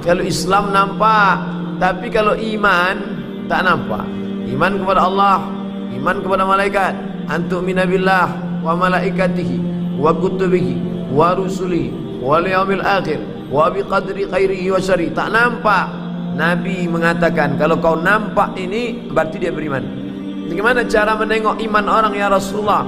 Kalau Islam nampak, tapi kalau iman tak nampak. Iman kepada Allah, iman kepada malaikat, antu'mina billah wa malaikatihi wa kutubihi wa rusulihi wal yaumil akhir wa biqadri khairihi wa syarri. Tak nampak. Nabi mengatakan kalau kau nampak ini berarti dia beriman. Bagaimana cara menengok iman orang ya Rasulullah?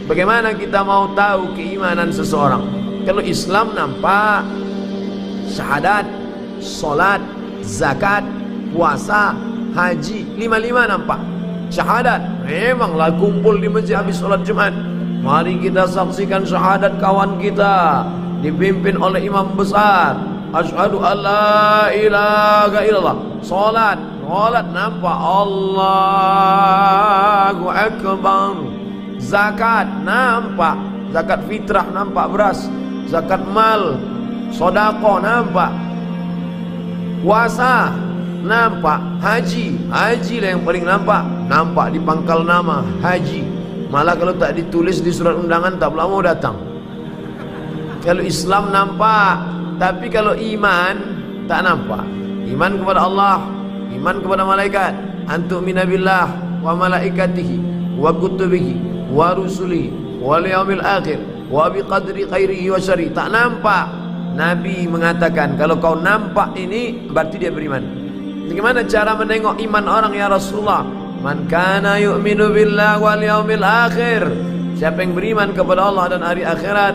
Bagaimana kita mau tahu keimanan seseorang? Kalau Islam nampak, syahadat, solat, zakat, puasa, haji, lima-lima nampak. Syahadat, memanglah kumpul di masjid habis solat Jumat. Mari kita saksikan syahadat kawan kita dipimpin oleh imam besar. Asyhadu alla ilaha illallah. Solat nampak, Allahu akbar. Zakat nampak, zakat fitrah nampak beras, zakat mal, sedekah nampak, puasa nampak, haji lah yang paling nampak di pangkal nama haji. Malah kalau tak ditulis di surat undangan tak pula mau datang. Kalau Islam nampak, tapi kalau iman tak nampak. Iman kepada Allah, iman kepada malaikat, antu'mina billah wa malaikatihi wa kutubihi wa rusulihi wal yaumil akhir wa biqadri khairihi wa syarri. Tak nampak. Nabi mengatakan kalau kau nampak ini berarti dia beriman. Bagaimana cara menengok iman orang ya Rasulullah? Man kana yu'minu billah wal yaumil akhir. Siapa yang beriman kepada Allah dan hari akhirat,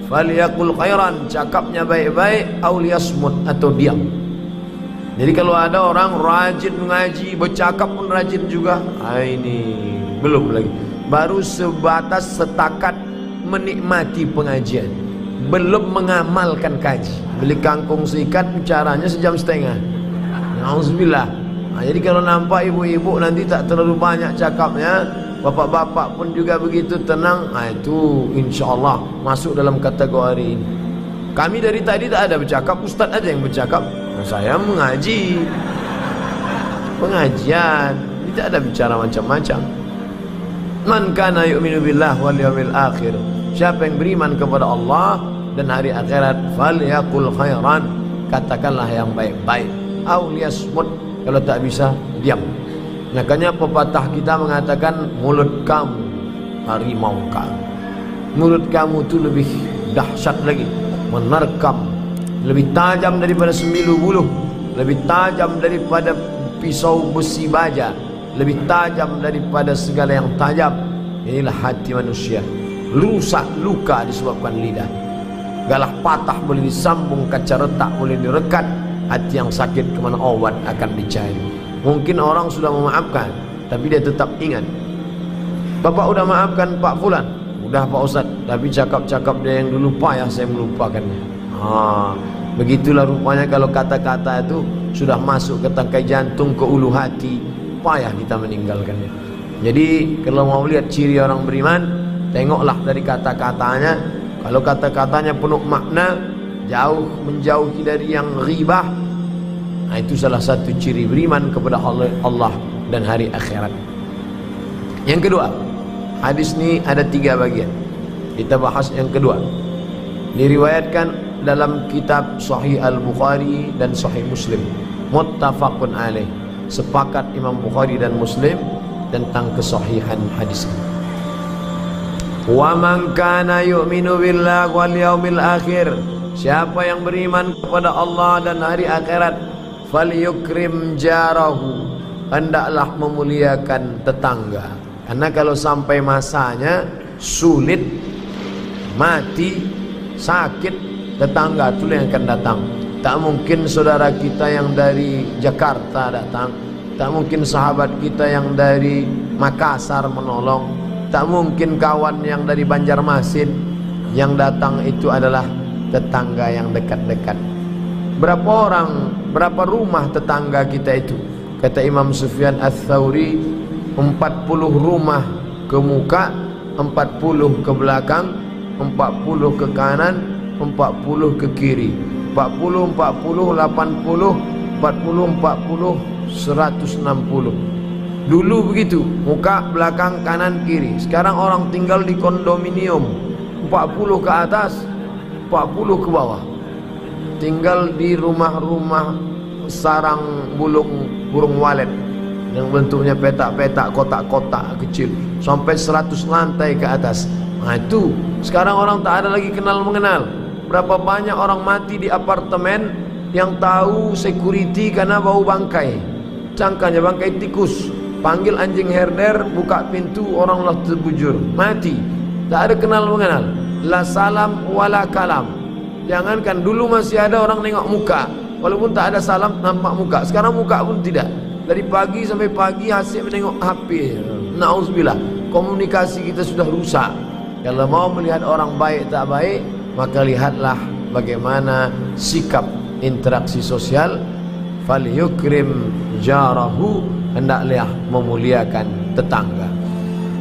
falyaqul khairan, cakapnya baik-baik, aw liyasmut, atau diam. Jadi kalau ada orang rajin mengaji, bercakap pun rajin juga, ini belum lagi. Baru sebatas setakat menikmati pengajian, belum mengamalkan kaji. Beli kangkung seikat caranya sejam setengah. Alhamdulillah. Jadi kalau nampak ibu-ibu nanti tak terlalu banyak cakapnya, bapak-bapak pun juga begitu tenang, itu insya-Allah masuk dalam kategori ini. Kami dari tadi tak ada bercakap, ustaz aja yang bercakap. Saya mengaji, pengajian, tidak ada bicara macam-macam. Man kana yu'minu billah wal yawmil akhir. Siapa yang beriman kepada Allah dan hari akhirat, falyaqul khairan, katakanlah yang baik-baik, aw liyasmut, kalau tak bisa diam. Makanya pepatah kita mengatakan mulut kamu harimau kamu. Mulut kamu itu lebih dahsyat lagi, menerkam, lebih tajam daripada semilu buluh, lebih tajam daripada pisau besi baja, lebih tajam daripada segala yang tajam. Inilah hati manusia, rusak, luka disebabkan lidah. Galah patah boleh disambung, kaca retak boleh direkat. Hati yang sakit kemana obat akan dicari. Mungkin orang sudah memaafkan, tapi dia tetap ingat. Bapak udah maafkan Pak Fulan? Udah Pak Ustaz, tapi cakap-cakap dia yang dulu payah saya melupakannya. Begitulah rupanya kalau kata-kata itu sudah masuk ke tangkai jantung, ke ulu hati, payah kita meninggalkannya. Jadi kalau mau lihat ciri orang beriman, tengoklah dari kata-katanya. Kalau kata-katanya penuh makna, jauh menjauhi dari yang ghibah, itu salah satu ciri beriman kepada Allah dan hari akhirat. Yang kedua, hadis ini ada 3 bagian. Kita bahas yang kedua. Diriwayatkan dalam kitab Sahih Al-Bukhari dan Sahih Muslim, muttafaqun alaih, sepakat Imam Bukhari dan Muslim tentang kesahihan hadis ini. Wa man kana yu'minu billahi wal yaumil akhir, siapa yang beriman kepada Allah dan hari akhirat, falyukrim jarahu, hendaklah memuliakan tetangga. Karena kalau sampai masanya sulit, mati, sakit, tetangga itu yang akan datang. Tak mungkin saudara kita yang dari Jakarta datang, tak mungkin sahabat kita yang dari Makassar menolong, tak mungkin kawan yang dari Banjarmasin. Yang datang itu adalah tetangga yang dekat-dekat. Berapa orang, berapa rumah tetangga kita itu? Kata Imam Sufyan Ats-Tsauri, 40 rumah ke muka, 40 ke belakang, 40 ke kanan, 40 ke kiri. 40, 40, 80, 40, 40, 160. Dulu begitu, muka, belakang, kanan, kiri. Sekarang orang tinggal di kondominium, 40 ke atas, 40 ke bawah. Tinggal di rumah-rumah sarang burung walet yang bentuknya petak-petak, kotak-kotak kecil, sampai 100 lantai ke atas. Nah itu, sekarang orang tak ada lagi kenal mengenal. Berapa banyak orang mati di apartemen yang tahu security karena bau bangkai. Cangkanya bangkai tikus. Panggil anjing herder, buka pintu, orang lah terbujur, mati. Tak ada kenal mengenal. La salam wala kalam. Jangankan dulu masih ada orang nengok muka, walaupun tak ada salam nampak muka. Sekarang muka pun tidak. Dari pagi sampai pagi hasil menengok HP. Nauzubillah. Komunikasi kita sudah rusak. Kalau mau melihat orang baik tak baik, maka lihatlah bagaimana sikap interaksi sosial. Falyukrim jarahu, hendaklah memuliakan tetangga.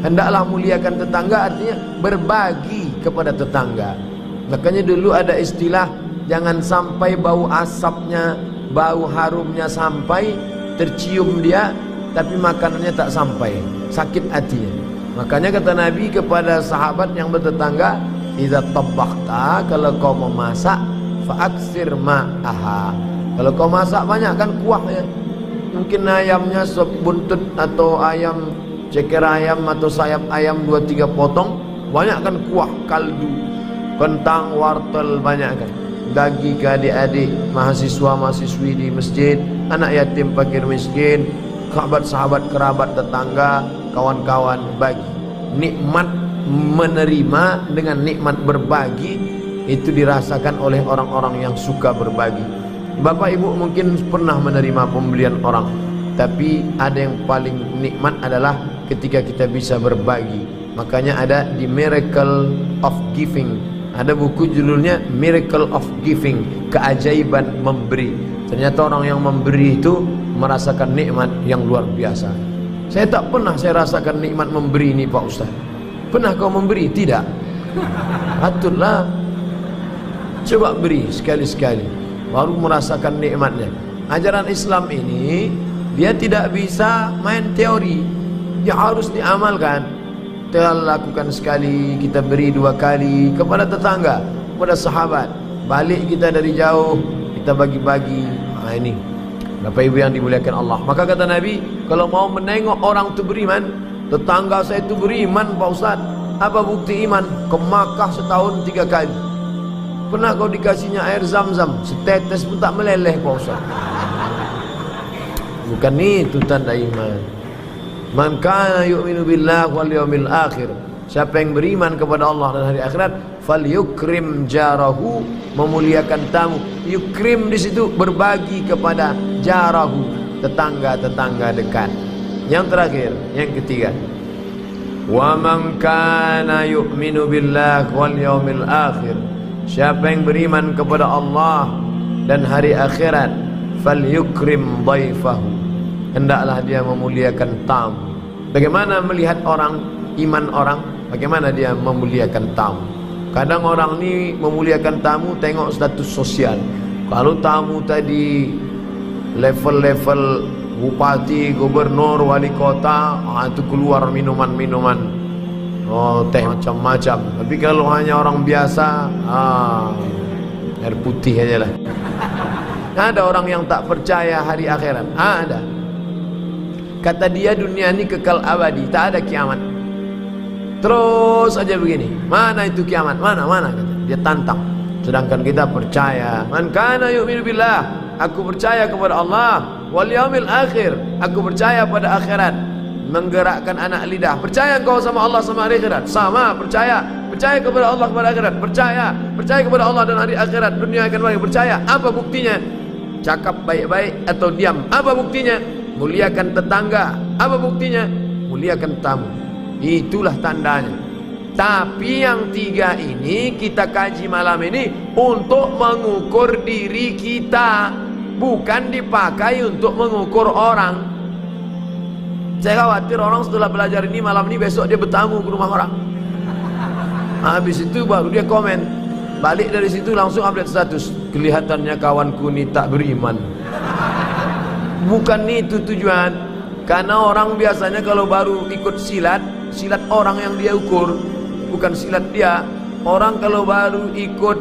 Hendaklah muliakan tetangga artinya berbagi kepada tetangga. Makanya dulu ada istilah, jangan sampai bau asapnya, bau harumnya sampai, tercium dia tapi makanannya tak sampai, sakit hatinya. Makanya kata Nabi kepada sahabat yang bertetangga, idza tabakhta, kalau kau memasak, fa'aksir ma'aha. Kalau kau masak banyak kan kuahnya. Mungkin ayamnya sop buntut atau ayam ceker ayam atau sayap ayam 2-3 potong, banyak kan kuah, kaldu, kentang, wortel, banyak kan. Bagi ke adik-adik, mahasiswa-mahasiswi di masjid, anak yatim fakir miskin, sahabat-sahabat, kerabat, tetangga, kawan-kawan, bagi. Nikmat menerima dengan nikmat berbagi itu dirasakan oleh orang-orang yang suka berbagi. Bapak ibu mungkin pernah menerima pembelian orang, tapi ada yang paling nikmat adalah ketika kita bisa berbagi. Makanya ada di Miracle of Giving, ada buku judulnya Miracle of Giving, keajaiban memberi. Ternyata orang yang memberi itu merasakan nikmat yang luar biasa. Saya tak pernah saya rasakan nikmat memberi ini Pak Ustaz. Pernah kau memberi? Tidak. Patutlah coba beri sekali-sekali, baru merasakan nikmatnya. Ajaran Islam ini dia tidak bisa main teori, dia harus diamalkan. Kita lakukan sekali, kita beri 2 kali kepada tetangga, kepada sahabat. Balik kita dari jauh, kita bagi-bagi. Nah ini Bapak Ibu yang dimuliakan Allah. Maka kata Nabi, kalau mau menengok orang itu beriman, tetangga saya itu beriman Pak Ustaz. Apa bukti iman? Ke Makkah setahun 3 kali. Pernah kau dikasihnya air zam-zam, setetes pun tak meleleh Pak Ustaz. Bukan itu tanda iman. Man kana yu'minu billahi wal yawmil akhir, siapa yang beriman kepada Allah dan hari akhirat, falyukrim jarahu, memuliakan tamu. Yukrim di situ berbagi kepada jarahu, tetangga-tetangga dekat. Yang terakhir, yang ketiga, wa man kana yu'minu billahi wal yawmil akhir, siapa yang beriman kepada Allah dan hari akhirat, falyukrim dhaifahu, hendaklah dia memuliakan tamu. Bagaimana melihat orang, iman orang, bagaimana dia memuliakan tamu. Kadang orang ini memuliakan tamu tengok status sosial. Kalau tamu tadi level-level bupati, gubernur, wali kota, itu keluar minuman-minuman, teh macam-macam. Tapi kalau hanya orang biasa, air putih aja lah. Ada orang yang tak percaya hari akhirat, ada. Kata dia dunia ini kekal abadi, tak ada kiamat. Terus aja begini, mana itu kiamat, mana kata. Dia tantang. Sedangkan kita percaya, man kana yu'minu billah, aku percaya kepada Allah, wal yaumil akhir, aku percaya pada akhirat. Menggerakkan anak lidah, percaya kau sama Allah sama hari akhirat? Sama, percaya kepada Allah kepada akhirat, percaya kepada Allah dan hari akhirat, dunia akan balik, percaya. Apa buktinya? Cakap baik-baik atau diam, apa buktinya? Muliakan tetangga, apa buktinya? Muliakan tamu, itulah tandanya. Tapi yang 3 ini kita kaji malam ini untuk mengukur diri kita, bukan dipakai untuk mengukur orang. Saya khawatir orang setelah belajar ini malam ini besok dia bertamu ke rumah orang. Habis itu baru dia komen, balik dari situ langsung update status, kelihatannya kawanku ini tak beriman. Bukan itu tujuan. Karena orang biasanya kalau baru ikut silat, silat orang yang dia ukur, bukan silat dia. Orang kalau baru ikut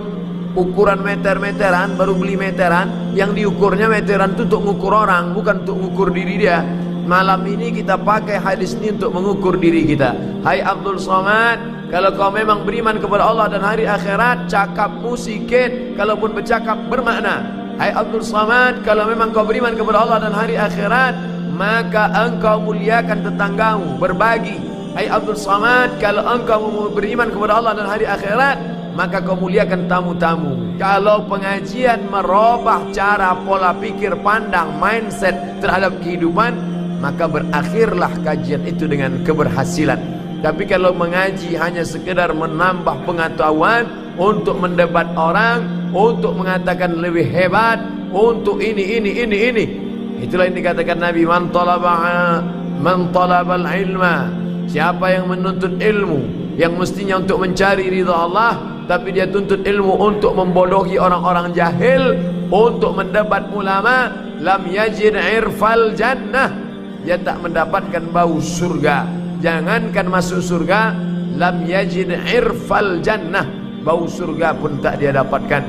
ukuran meter-meteran, baru beli meteran, yang diukurnya meteran itu untuk mengukur orang, bukan untuk mengukur diri dia. Malam ini kita pakai hadis ini untuk mengukur diri kita. Hai Abdul Somad, kalau kau memang beriman kepada Allah dan hari akhirat, cakapmu sikit, kalaupun bercakap bermakna. Hai Abdul Somad, kalau memang kau beriman kepada Allah dan hari akhirat, maka engkau muliakan tetanggamu, berbagi. Hai Abdul Somad, kalau engkau beriman kepada Allah dan hari akhirat, maka kau muliakan tamu-tamu. Kalau pengajian merubah cara pola pikir, pandang, mindset terhadap kehidupan, maka berakhirlah kajian itu dengan keberhasilan. Tapi kalau mengaji hanya sekedar menambah pengetahuan, untuk mendebat orang, untuk mengatakan lebih hebat, untuk ini, itulah yang dikatakan Nabi, man talabal ilma, siapa yang menuntut ilmu yang mestinya untuk mencari ridha Allah, tapi dia tuntut ilmu untuk membodohi orang-orang jahil, untuk mendebat ulama, lam yajid irfal jannah, dia tak mendapatkan bau surga. Jangankan masuk surga, lam yajid irfal jannah, bau surga pun tak dia dapatkan.